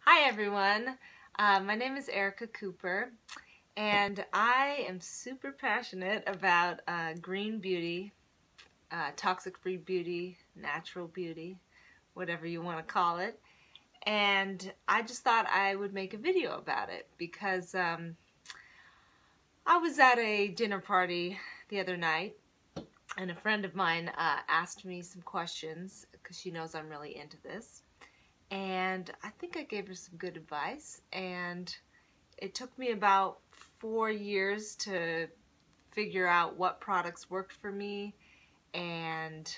Hi everyone, my name is Erica Cooper and I am super passionate about green beauty, toxic-free beauty, natural beauty, whatever you want to call it. And I just thought I would make a video about it because I was at a dinner party the other night and a friend of mine asked me some questions because she knows I'm really into this. And I think I gave her some good advice, and it took me about 4 years to figure out what products worked for me. And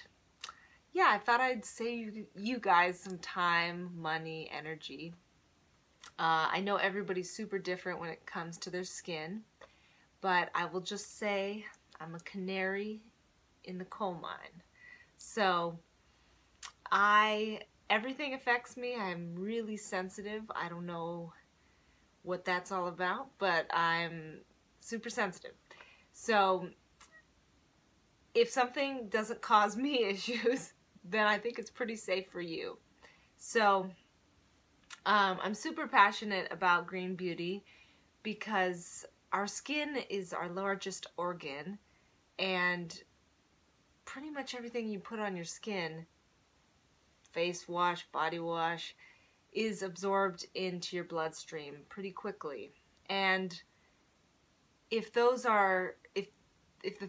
yeah, I thought I'd save you guys some time, money, energy. I know everybody's super different when it comes to their skin, but I will just say I'm a canary in the coal mine. So everything affects me. I'm really sensitive. I don't know what that's all about, but I'm super sensitive. So if something doesn't cause me issues, then I think it's pretty safe for you. So I'm super passionate about green beauty because our skin is our largest organ, and pretty much everything you put on your skin, face wash, body wash, is absorbed into your bloodstream pretty quickly. And if the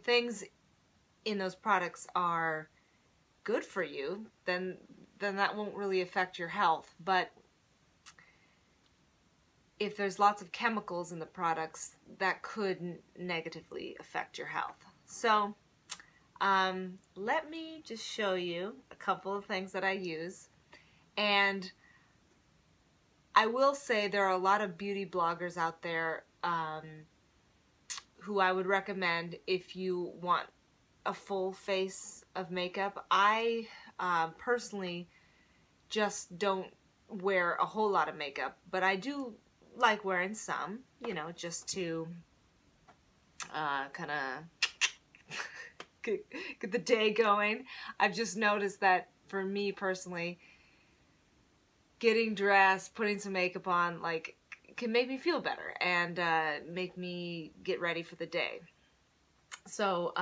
things in those products are good for you, then that won't really affect your health. But if there's lots of chemicals in the products, that could negatively affect your health. So let me just show you a couple of things that I use. And I will say there are a lot of beauty bloggers out there who I would recommend if you want a full face of makeup. I personally just don't wear a whole lot of makeup, but I do like wearing some, you know, just to kind of get the day going. I've just noticed that for me personally, getting dressed, putting some makeup on, like, can make me feel better and make me get ready for the day. So,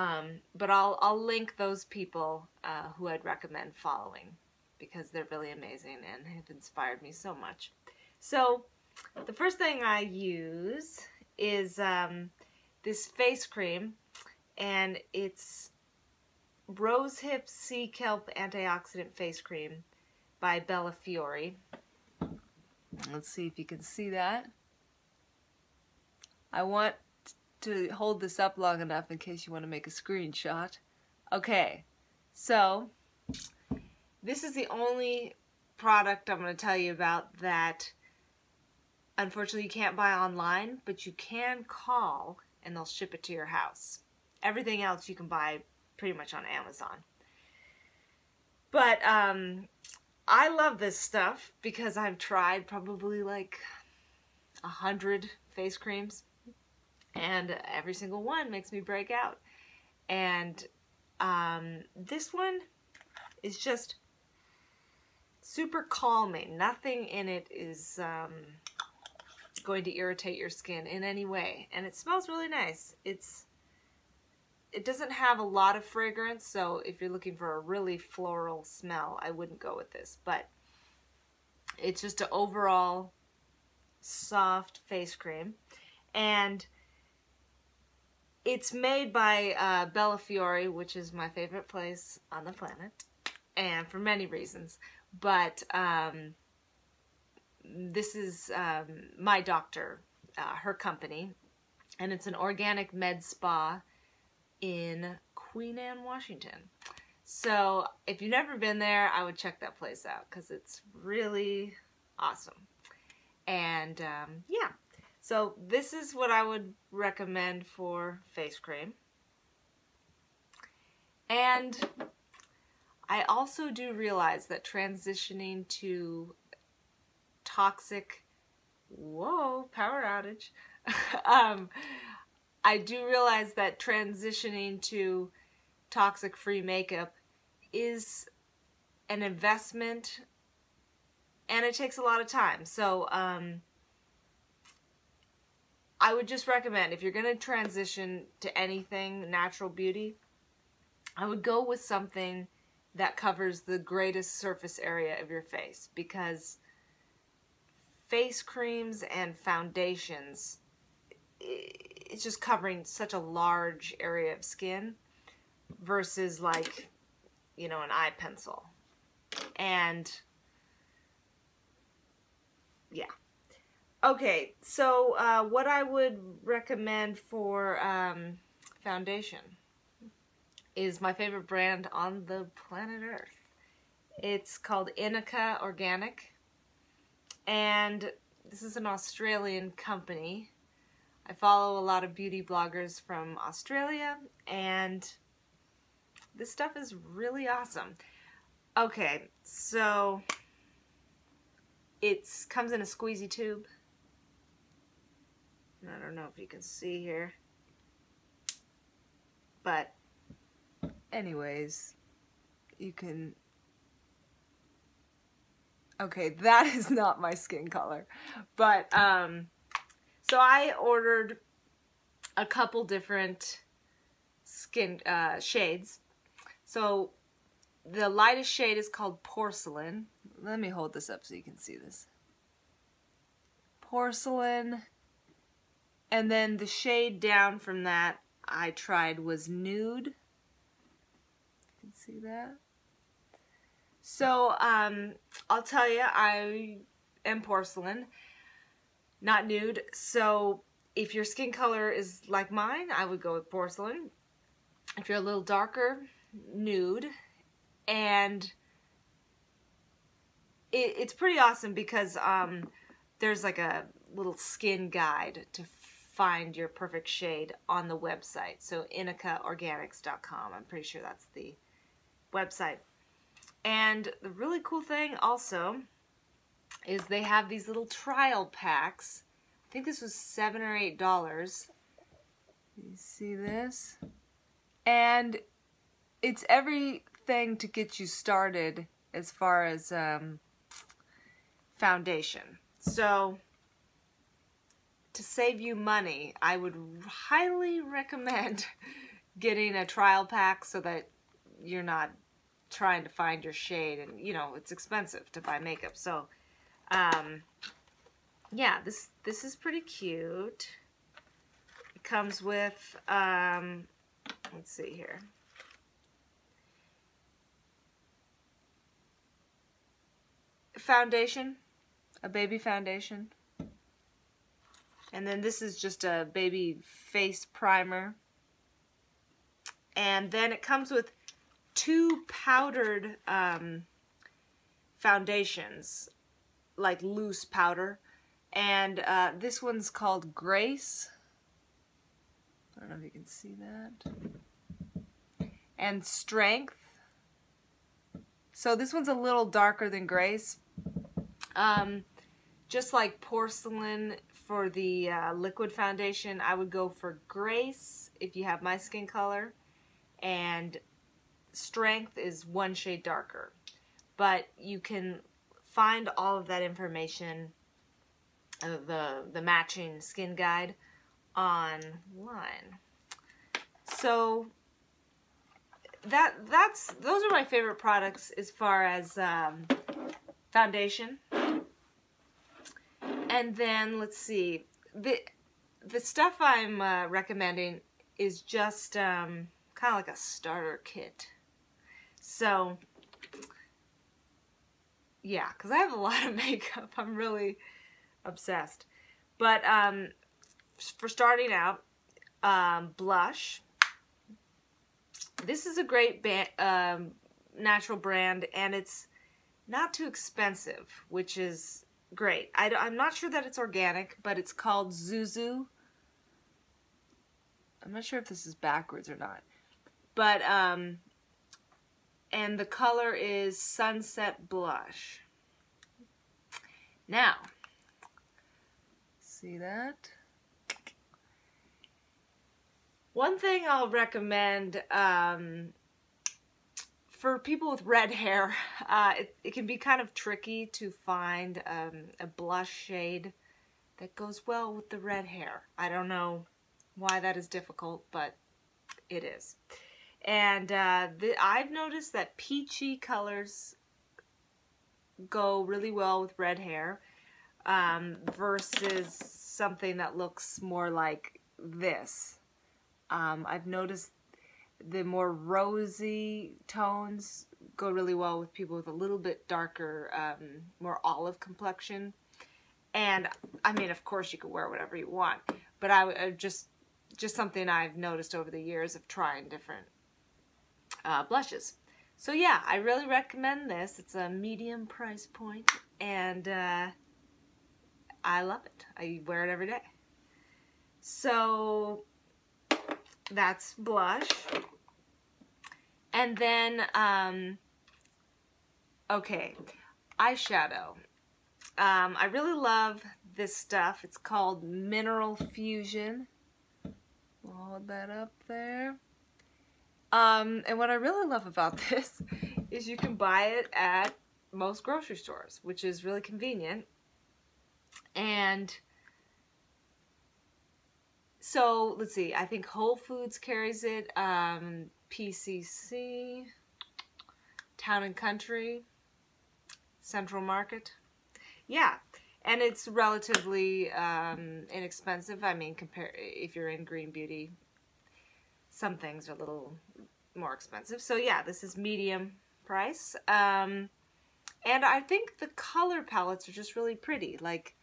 but I'll link those people who I'd recommend following because they're really amazing and have inspired me so much. So, the first thing I use is this face cream, and it's Rosehip Sea Kelp Antioxidant Face Cream by Bella Fiore. Let's see if you can see that. I want to hold this up long enough in case you want to make a screenshot. Okay, so this is the only product I'm going to tell you about that unfortunately you can't buy online, but you can call and they'll ship it to your house. Everything else you can buy pretty much on Amazon. But I love this stuff because I've tried probably like 100 face creams, and every single one makes me break out. And this one is just super calming. Nothing in it is going to irritate your skin in any way, and it smells really nice. It doesn't have a lot of fragrance, so if you're looking for a really floral smell, I wouldn't go with this, but it's just an overall soft face cream. And it's made by Bella Fiore, which is my favorite place on the planet, and for many reasons. But this is my doctor, her company, and it's an organic med spa in Queen Anne, Washington. So if you've never been there, I would check that place out because it's really awesome. And yeah, so this is what I would recommend for face cream. And I also do realize that transitioning to toxic, whoa, power outage. I do realize that transitioning to toxic-free makeup is an investment and it takes a lot of time. So I would just recommend, if you're going to transition to anything natural beauty, I would go with something that covers the greatest surface area of your face, because face creams and foundations, it's just covering such a large area of skin versus, like, you know, an eye pencil. And yeah. Okay, so what I would recommend for foundation is my favorite brand on the planet Earth. It's called Inica Organic, and this is an Australian company. I follow a lot of beauty bloggers from Australia, and this stuff is really awesome. Okay, so it comes in a squeezy tube. I don't know if you can see here, but anyways, you can, okay, that is not my skin color, but so I ordered a couple different skin shades. So the lightest shade is called Porcelain. Let me hold this up so you can see this. Porcelain. And then the shade down from that I tried was Nude. You can see that. So I'll tell you, I am Porcelain, not Nude. So if your skin color is like mine, I would go with Porcelain. If you're a little darker, Nude. And it's pretty awesome because there's like a little skin guide to find your perfect shade on the website. So inicaorganics.com. I'm pretty sure that's the website. And the really cool thing also is they have these little trial packs. I think this was $7 or $8. You see this? And it's everything to get you started as far as foundation. So to save you money, I would highly recommend getting a trial pack so that you're not trying to find your shade, and you know, it's expensive to buy makeup. So yeah, this is pretty cute. It comes with let's see here. Foundation, a baby foundation. And then this is just a baby face primer. And then it comes with 2 powdered foundations, like loose powder. And this one's called Grace. I don't know if you can see that. And Strength. So this one's a little darker than Grace. Just like Porcelain for the liquid foundation, I would go for Grace if you have my skin color, and Strength is 1 shade darker. But you can find all of that information, the matching skin guide, online. So those are my favorite products as far as foundation. And then let's see, the stuff I'm recommending is just kind of like a starter kit. So yeah, because I have a lot of makeup. I'm really obsessed. But for starting out, blush. This is a great natural brand, and it's not too expensive, which is great. I'm not sure that it's organic, but it's called Zuzu. I'm not sure if this is backwards or not. But, and the color is Sunset Blush. Now, see that? One thing I'll recommend for people with red hair, it can be kind of tricky to find a blush shade that goes well with the red hair. I don't know why that is difficult, but it is. And I've noticed that peachy colors go really well with red hair versus something that looks more like this. I've noticed the more rosy tones go really well with people with a little bit darker, more olive complexion. And I mean, of course, you can wear whatever you want, but I just something I've noticed over the years of trying different blushes. So yeah, I really recommend this. It's a medium price point, and I love it. I wear it every day. So that's blush. And then, okay, eyeshadow. I really love this stuff. It's called Mineral Fusion. We'll hold that up there. And what I really love about this is you can buy it at most grocery stores, which is really convenient. And so, let's see, I think Whole Foods carries it, PCC, Town and Country, Central Market. Yeah, and it's relatively inexpensive. I mean, if you're in green beauty, some things are a little more expensive. So yeah, this is medium price. And I think the color palettes are just really pretty. Like,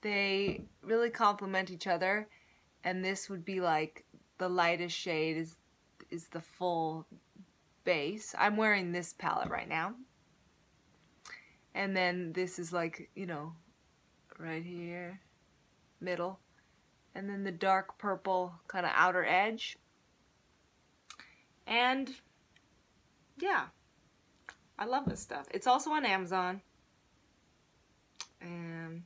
they really complement each other. And this would be like the lightest shade is the full base. I'm wearing this palette right now. And then this is like, you know, right here, middle. And then the dark purple kind of outer edge. And yeah, I love this stuff. It's also on Amazon. And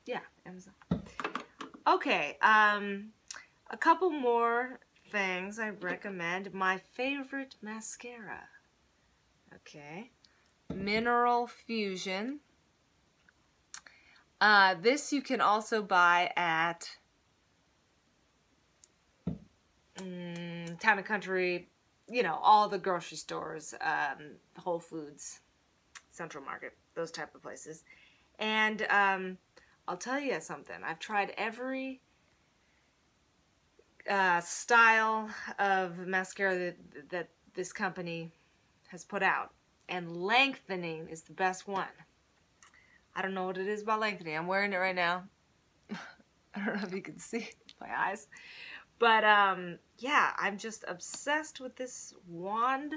yeah, Amazon. Okay, a couple more things I recommend. My favorite mascara. Okay, Mineral Fusion. This you can also buy at Town and Country, you know, all the grocery stores, Whole Foods, Central Market, those type of places. And I'll tell you something. I've tried every style of mascara that this company has put out, and lengthening is the best one. I don't know what it is about lengthening. I'm wearing it right now. I don't know if you can see my eyes. But yeah, I'm just obsessed with this wand.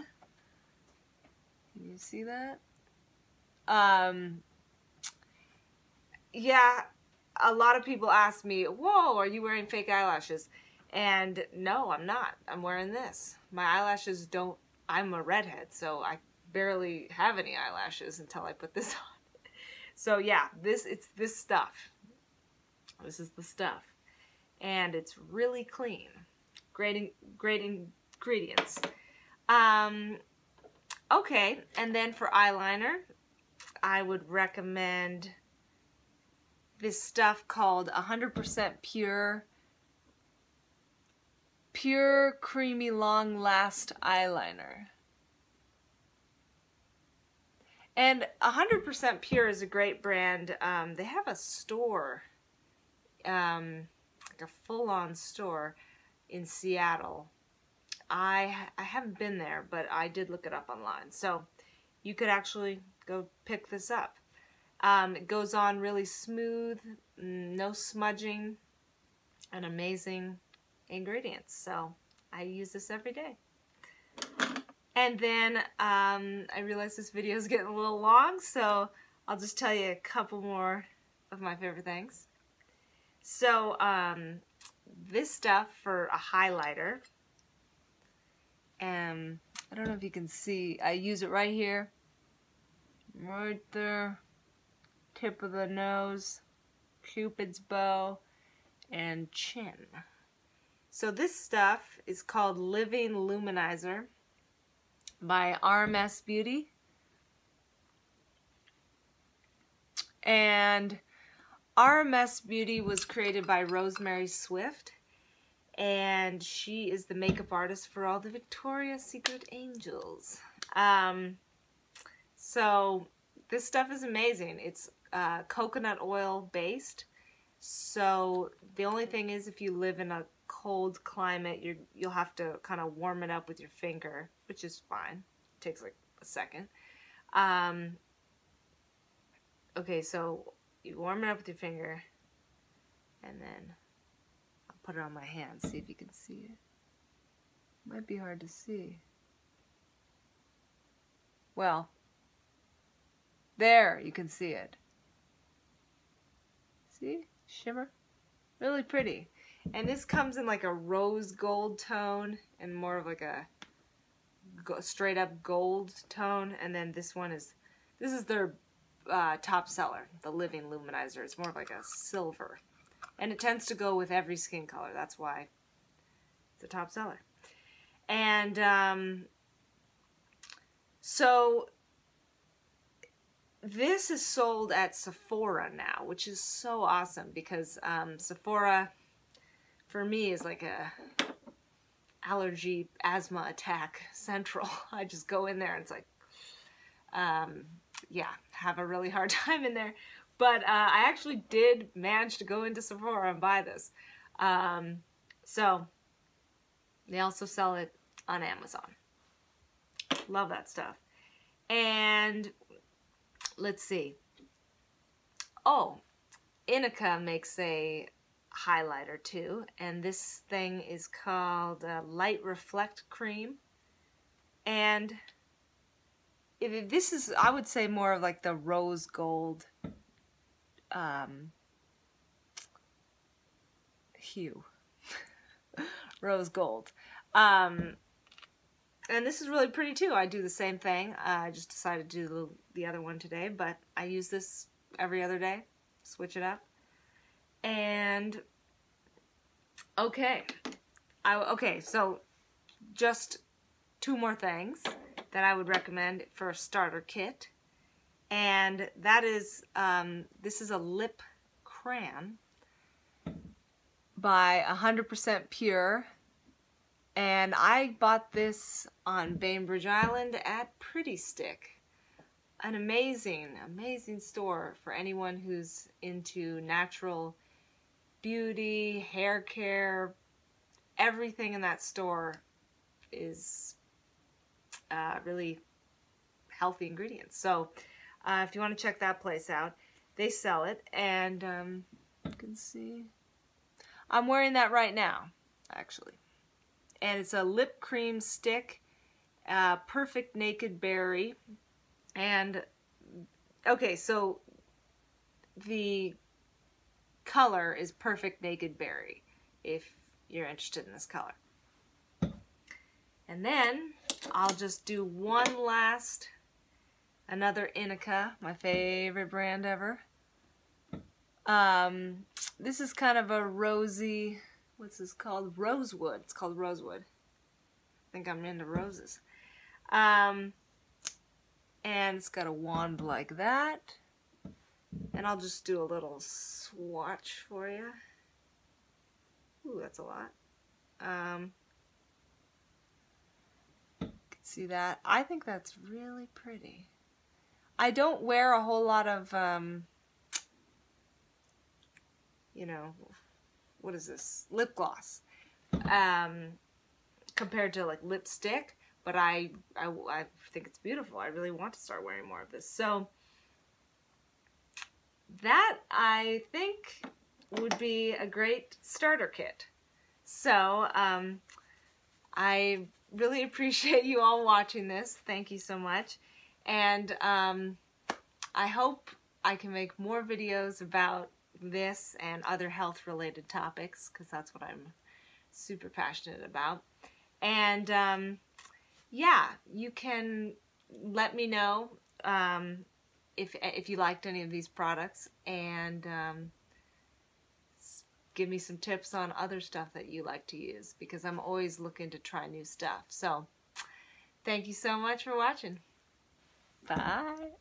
Can you see that? Yeah, a lot of people ask me, whoa, are you wearing fake eyelashes? And no, I'm not. I'm wearing this. My eyelashes don't, I'm a redhead, so I barely have any eyelashes until I put this on. So yeah, it's this stuff. This is the stuff. And it's really clean. Great ingredients. Okay, and then for eyeliner, I would recommend this stuff called 100% Pure Creamy Long Last Eyeliner. And 100% Pure is a great brand. They have a store, like a full-on store in Seattle. I haven't been there, but I did look it up online. So you could actually go pick this up. It goes on really smooth, no smudging, and amazing ingredients. So I use this every day. And then I realize this video is getting a little long, so I'll just tell you a couple more of my favorite things. So this stuff for a highlighter, and I don't know if you can see, I use it right here, right there, tip of the nose, Cupid's bow, and chin. So this stuff is called Living Luminizer, by RMS Beauty. And RMS Beauty was created by Rosemary Swift, and she is the makeup artist for all the Victoria's Secret Angels. So this stuff is amazing. It's coconut oil based, so the only thing is if you live in a cold climate, you'll have to kind of warm it up with your finger, which is fine. It takes like a second. Okay, so you warm it up with your finger, and then I'll put it on my hand, see if you can see it. Might be hard to see. Well, there, you can see it. See? Shimmer? Really pretty. And this comes in like a rose gold tone and more of like a straight up gold tone. And then this is their top seller, the Living Luminizer. It's more of like a silver. And it tends to go with every skin color. That's why it's a top seller. And so this is sold at Sephora now, which is so awesome because Sephora, for me, is like a allergy asthma attack central. I just go in there and it's like, yeah, have a really hard time in there. But I actually did manage to go into Sephora and buy this. So they also sell it on Amazon. Love that stuff. And let's see. Oh, Inica makes a highlighter too, and this thing is called Light Reflect Cream. And this is, I would say, more of like the rose gold hue. Rose gold. And this is really pretty too. I do the same thing. I just decided to do the other one today, but I use this every other day. Switch it up. And okay. Okay, so just two more things that I would recommend for a starter kit. And that is, this is a lip creme by 100% Pure. And I bought this on Bainbridge Island at Pretty Stick. An amazing, amazing store for anyone who's into natural beauty, hair care. Everything in that store is really healthy ingredients. So if you want to check that place out, they sell it. And you can see, I'm wearing that right now, actually. And it's a lip cream stick, Perfect Naked Berry. And, okay, so the color is Perfect Naked Berry, if you're interested in this color. And then I'll just do one last, another Inica, my favorite brand ever. This is kind of a rosy, what's this called? Rosewood. It's called Rosewood. I think I'm into roses. And it's got a wand like that. And I'll just do a little swatch for you. Ooh, that's a lot. You can see that. I think that's really pretty. I don't wear a whole lot of, you know, what is this? Lip gloss. Compared to like lipstick. But I think it's beautiful. I really want to start wearing more of this. So that, I think, would be a great starter kit. So I really appreciate you all watching this. Thank you so much. And I hope I can make more videos about this and other health related topics, because that's what I'm super passionate about. And yeah, you can let me know if you liked any of these products, and give me some tips on other stuff that you like to use, because I'm always looking to try new stuff. So Thank you so much for watching. Bye.